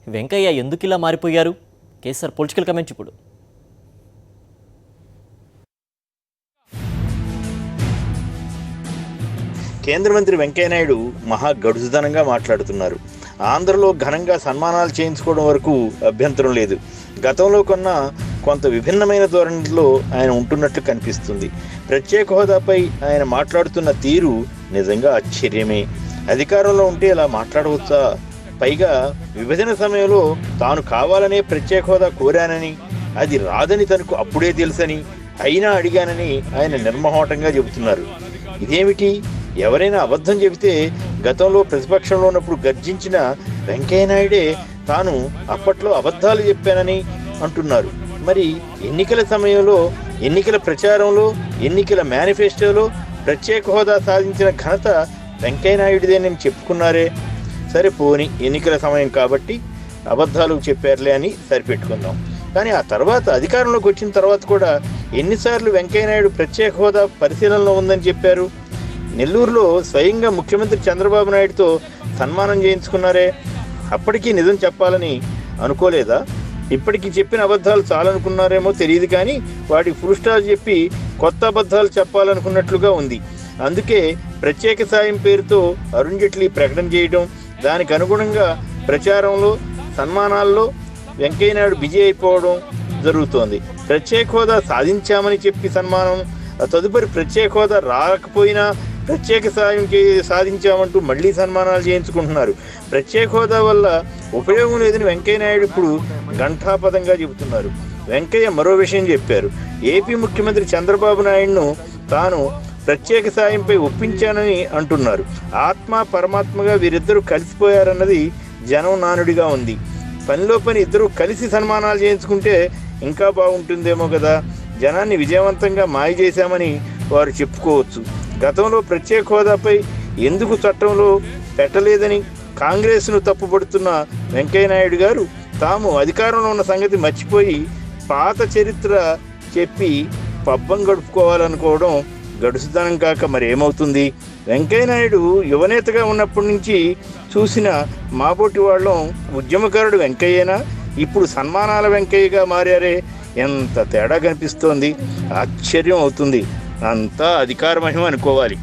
వెంకయ్య ఎందుకు ఇలా మారిపోయారు? కేసీఆర్ పొలిటికల్ కమెంట్ ఇప్పుడు. కేంద్ర మంత్రి వెంకయ్యనాయుడు మహా గడుసుదనంగా మాట్లాడుతున్నారు. ఆంధ్రలో ఘనంగా సన్మానాలు చేయించుకోవడం వరకు అభ్యంతరం లేదు. గతంలో కొంత విభిన్నమైన ధోరణిలో ఆయన ఉంటున్నట్లు కనిపిస్తుంది. ప్రత్యేక హోదాపై ఆయన మాట్లాడుతున్న తీరు నిజంగా ఆశ్చర్యమే. అధికారంలో ఉంటే ఇలా మాట్లాడవచ్చా? పైగా విభజన సమయంలో తాను కావాలనే ప్రత్యేక హోదా కోరానని, అది రాదని తనకు అప్పుడే తెలుసని, అయినా అడిగానని ఆయన నిర్మోహటంగా చెబుతున్నారు. ఇదేమిటి? ఎవరైనా అబద్ధం చెబితే గతంలో ప్రతిపక్షంలో ఉన్నప్పుడు గర్జించిన వెంకయ్యనాయుడే తాను అప్పట్లో అబద్ధాలు చెప్పానని అంటున్నారు. మరి ఎన్నికల సమయంలో, ఎన్నికల ప్రచారంలో, ఎన్నికల మేనిఫెస్టోలో ప్రత్యేక హోదా సాధించిన ఘనత వెంకయ్యనాయుడిదేనని చెప్పుకున్నారే. సరే పోని, ఎన్నికల సమయం కాబట్టి అబద్ధాలు చెప్పారులే అని సరిపెట్టుకుందాం. కానీ ఆ తర్వాత అధికారంలోకి వచ్చిన తర్వాత కూడా ఎన్నిసార్లు వెంకయ్యనాయుడు ప్రత్యేక హోదా పరిశీలనలో ఉందని చెప్పారు? నెల్లూరులో స్వయంగా ముఖ్యమంత్రి చంద్రబాబు నాయుడుతో సన్మానం చేయించుకున్నారే. అప్పటికీ నిజం చెప్పాలని అనుకోలేదా? ఇప్పటికీ చెప్పిన అబద్ధాలు చాలనుకున్నారేమో తెలియదు, కానీ వాటికి ఫుల్ స్టాప్ చెప్పి కొత్త అబద్ధాలు చెప్పాలనుకున్నట్లుగా ఉంది. అందుకే ప్రత్యేక సాయం పేరుతో అరుణ్ జైట్లీ ప్రకటన చేయడం, దానికి అనుగుణంగా ప్రచారంలో, సన్మానాల్లో వెంకయ్యనాయుడు బిజీ అయిపోవడం జరుగుతోంది. ప్రత్యేక హోదా సాధించామని చెప్పి సన్మానం, తదుపరి ప్రత్యేక హోదా రాకపోయినా ప్రత్యేక సాయం సాధించామంటూ మళ్ళీ సన్మానాలు చేయించుకుంటున్నారు. ప్రత్యేక హోదా వల్ల ఉపయోగం లేదని వెంకయ్యనాయుడు ఇప్పుడు ఘంటాపథంగా చెబుతున్నారు. వెంకయ్య మరో విషయం చెప్పారు. ఏపీ ముఖ్యమంత్రి చంద్రబాబు నాయుడును తాను ప్రత్యేక సాయంపై ఒప్పించానని అంటున్నారు. ఆత్మ పరమాత్మగా వీరిద్దరూ కలిసిపోయారన్నది జనం నానుడిగా ఉంది. పనిలో పని ఇద్దరూ కలిసి సన్మానాలు చేయించుకుంటే ఇంకా బాగుంటుందేమో కదా. జనాన్ని విజయవంతంగా మాయ చేశామని వారు చెప్పుకోవచ్చు. గతంలో ప్రత్యేక హోదాపై ఎందుకు చట్టంలో పెట్టలేదని కాంగ్రెస్ను తప్పుపడుతున్న వెంకయ్యనాయుడు గారు తాము అధికారంలో ఉన్న సంగతి మర్చిపోయి పాత చరిత్ర చెప్పి పబ్బం గడుపుకోవాలనుకోవడం గడుసుదనం కాక మరేమవుతుంది? వెంకయ్యనాయుడు యువనేతగా ఉన్నప్పటి నుంచి చూసిన మాబోటి వాళ్ళం ఉద్యమకారుడు వెంకయ్యనా, ఇప్పుడు సన్మానాల వెంకయ్యగా మారారే. ఎంత తేడా కనిపిస్తోంది. ఆశ్చర్యం అవుతుంది. అంతా అధికార మహిమ అనుకోవాలి.